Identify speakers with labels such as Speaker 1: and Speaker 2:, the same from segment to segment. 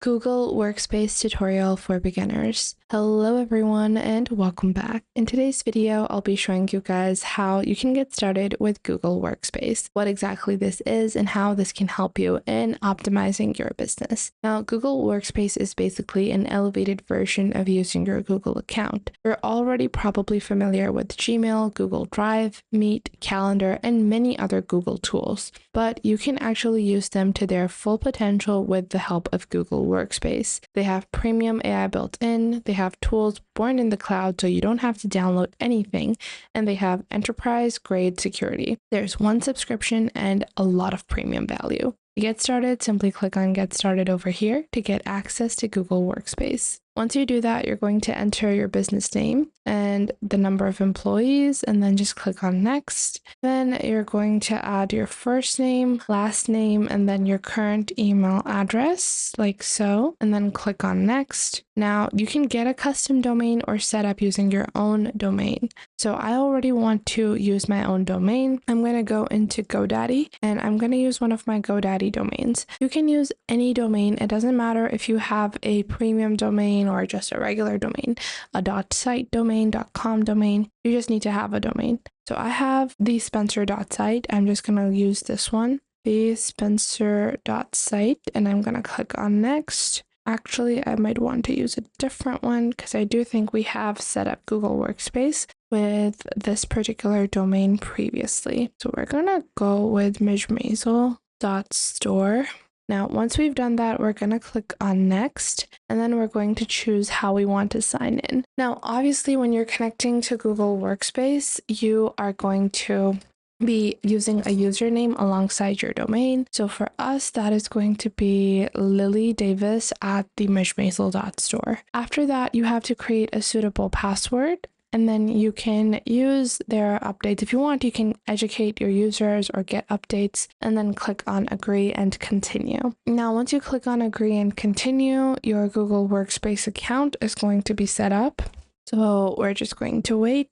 Speaker 1: Google Workspace tutorial for beginners. Hello everyone and welcome back. In today's video, I'll be showing you guys how you can get started with Google Workspace, what exactly this is and how this can help you in optimizing your business. Now, Google Workspace is basically an elevated version of using your Google account. You're already probably familiar with Gmail, Google Drive, Meet, Calendar, and many other Google tools, but you can actually use them to their full potential with the help of Google Workspace. They have premium AI built in, they have tools born in the cloud so you don't have to download anything, and they have enterprise-grade security. There's one subscription and a lot of premium value. To get started, simply click on Get Started over here to get access to Google Workspace. Once you do that, you're going to enter your business name and the number of employees, and then just click on Next. Then you're going to add your first name, last name, and then your current email address, like so, and then click on Next. Now, you can get a custom domain or set up using your own domain. So I already want to use my own domain. I'm going to go into GoDaddy, and I'm going to use one of my GoDaddy domains. You can use any domain. It doesn't matter if you have a premium domain or just a regular domain, a .site domain, .com domain. You just need to have a domain. So I have the Spencer.site. I'm just going to use this one, the Spencer.site, and I'm going to click on Next. Actually, I might want to use a different one because I do think we have set up Google Workspace with this particular domain previously. So we're going to go with mijmazel.store. Now, once we've done that, we're going to click on Next, and then we're going to choose how we want to sign in. Now, obviously, when you're connecting to Google Workspace, you are going to be using a username alongside your domain. So for us, that is going to be lilydavis@themijmazel.store. After that, you have to create a suitable password, and then you can use their updates. If you want, you can educate your users or get updates, and then click on Agree and Continue. Now, once you click on Agree and Continue, your Google Workspace account is going to be set up. So we're just going to wait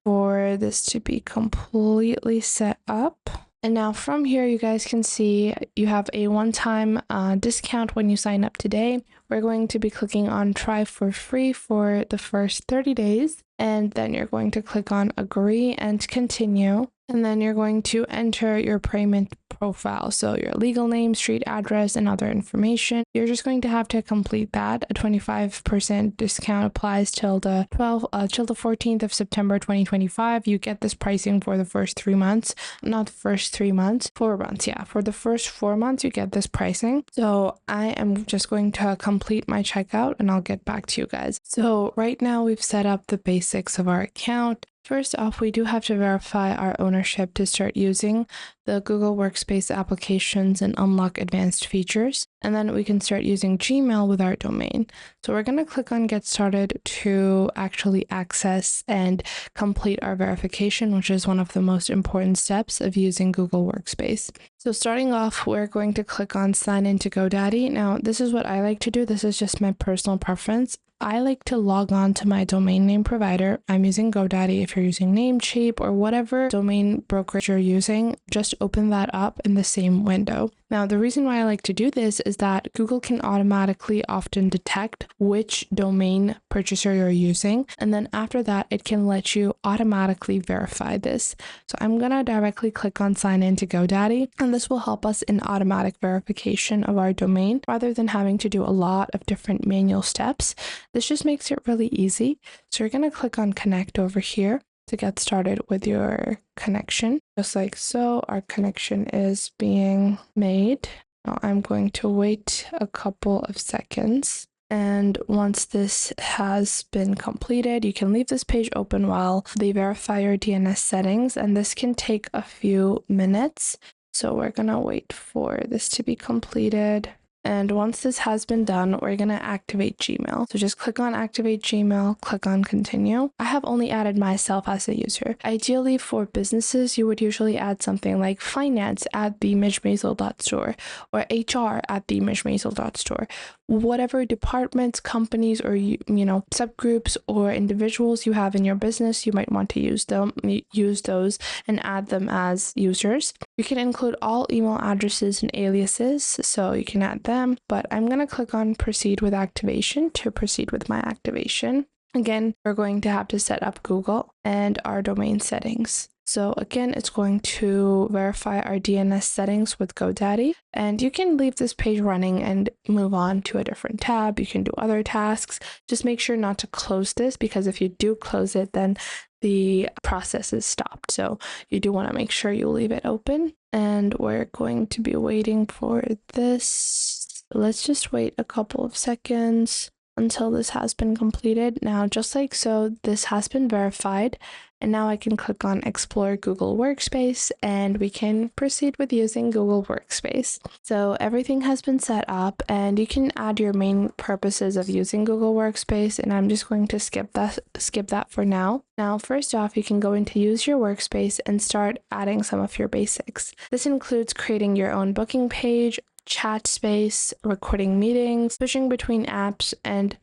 Speaker 1: for this to be completely set up. And now from here, you guys can see you have a one-time discount when you sign up today. We're going to be clicking on Try for free for the first 30 days. And then you're going to click on Agree and Continue. And then you're going to enter your payment profile. So your legal name, street address, and other information. You're just going to have to complete that. A 25% discount applies till the 14th of September 2025. You get this pricing for the first 3 months, not the first 3 months, 4 months. Yeah, for the first 4 months, you get this pricing. So I am just going to complete my checkout and I'll get back to you guys. So right now we've set up the basics of our account. First off, we do have to verify our ownership to start using the Google Workspace applications and unlock advanced features. And then we can start using Gmail with our domain. So we're going to click on Get Started to actually access and complete our verification, which is one of the most important steps of using Google Workspace. So starting off, we're going to click on Sign into GoDaddy. Now, this is what I like to do. This is just my personal preference. I like to log on to my domain name provider. I'm using GoDaddy. If you're using Namecheap or whatever domain brokerage you're using, just open that up in the same window. Now, the reason why I like to do this is that Google can automatically often detect which domain purchaser you're using. And then after that, it can let you automatically verify this. So I'm going to directly click on Sign into GoDaddy, and this will help us in automatic verification of our domain rather than having to do a lot of different manual steps. This just makes it really easy. So you're going to click on Connect over here to get started with your connection. Just like so, our connection is being made. Now I'm going to wait a couple of seconds. And once this has been completed, you can leave this page open while they verify your DNS settings, and this can take a few minutes. So we're going to wait for this to be completed. And once this has been done, we're going to activate Gmail. So just click on Activate Gmail, click on Continue. I have only added myself as a user. Ideally for businesses, you would usually add something like finance@themijmazel.store or HR@themijmazel.store. whatever departments, companies, or subgroups or individuals you have in your business, you might want to use those and add them as users. You can include all email addresses and aliases, so you can add them, but I'm going to click on proceed with activation to proceed with my activation. Again, we're going to have to set up Google and our domain settings. So again, it's going to verify our DNS settings with GoDaddy, and you can leave this page running and move on to a different tab. You can do other tasks. Just make sure not to close this, because if you do close it, then the process is stopped. So you do want to make sure you leave it open, and we're going to be waiting for this. Let's just wait a couple of seconds until this has been completed. Now, just like so, this has been verified, and now I can click on Explore Google Workspace, and we can proceed with using Google Workspace. So everything has been set up, and you can add your main purposes of using Google Workspace, and I'm just going to skip that for now. Now, first off, you can go into Use Your Workspace and start adding some of your basics. This includes creating your own booking page, chat space, recording meetings, switching between apps, and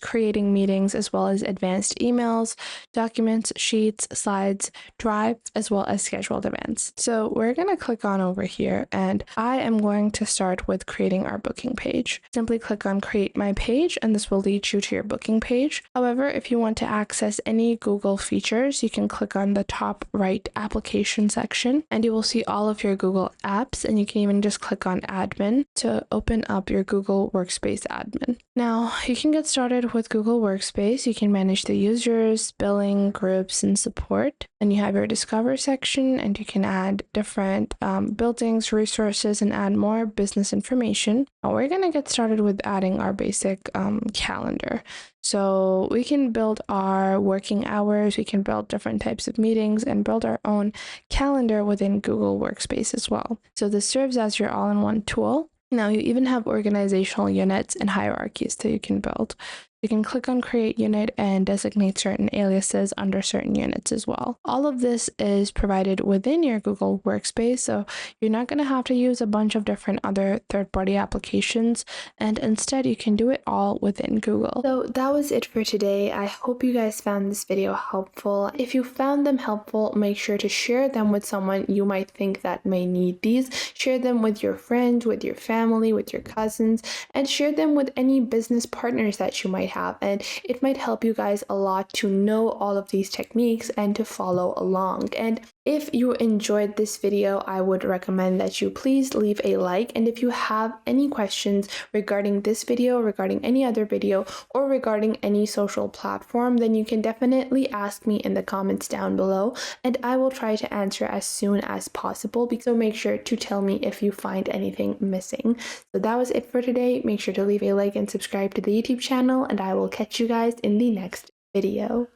Speaker 1: creating meetings, as well as advanced emails, documents, sheets, slides, drive, as well as scheduled events. So we're going to click on over here, and I am going to start with creating our booking page. Simply click on Create My Page, and this will lead you to your booking page. However, if you want to access any Google features, you can click on the top right application section, and you will see all of your Google apps, and you can even just click on Admin to open up your Google Workspace admin. Now, you can get started with Google Workspace. You can manage the users, billing, groups, and support. Then you have your Discover section, and you can add different buildings, resources, and add more business information. Now, we're going to get started with adding our basic calendar. So we can build our working hours, we can build different types of meetings, and build our own calendar within Google Workspace as well. So this serves as your all-in-one tool. Now you even have organizational units and hierarchies that you can build. You can click on Create Unit and designate certain aliases under certain units as well. All of this is provided within your Google Workspace, so you're not going to have to use a bunch of different other third-party applications, and instead you can do it all within Google. So that was it for today. I hope you guys found this video helpful. If you found them helpful, make sure to share them with someone you might think that may need these. Share them with your friends, with your family, with your cousins, and share them with any business partners that you might have, and it might help you guys a lot to know all of these techniques and to follow along. And if you enjoyed this video, I would recommend that you please leave a like, and if you have any questions regarding this video, regarding any other video, or regarding any social platform, then you can definitely ask me in the comments down below, and I will try to answer as soon as possible. So make sure to tell me if you find anything missing. So that was it for today. Make sure to leave a like and subscribe to the YouTube channel, and I will catch you guys in the next video.